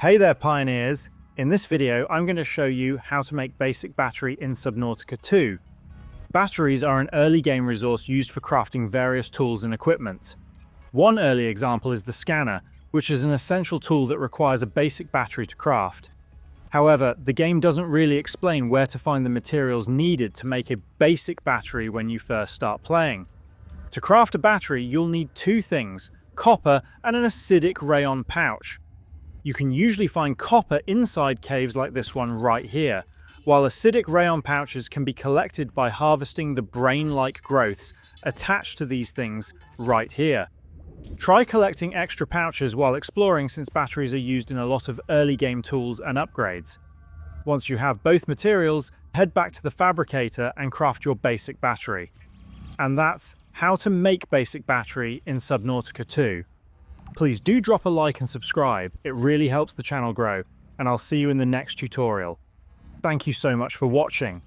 Hey there, pioneers! In this video, I'm going to show you how to make basic battery in Subnautica 2. Batteries are an early game resource used for crafting various tools and equipment. One early example is the scanner, which is an essential tool that requires a basic battery to craft. However, the game doesn't really explain where to find the materials needed to make a basic battery when you first start playing. To craft a battery, you'll need two things: copper and an acidic rayon pouch. You can usually find copper inside caves like this one right here, while acidic rayon pouches can be collected by harvesting the brain-like growths attached to these things right here. Try collecting extra pouches while exploring, since batteries are used in a lot of early game tools and upgrades. Once you have both materials, head back to the fabricator and craft your basic battery. And that's how to make basic battery in Subnautica 2. Please do drop a like and subscribe, it really helps the channel grow, and I'll see you in the next tutorial. Thank you so much for watching.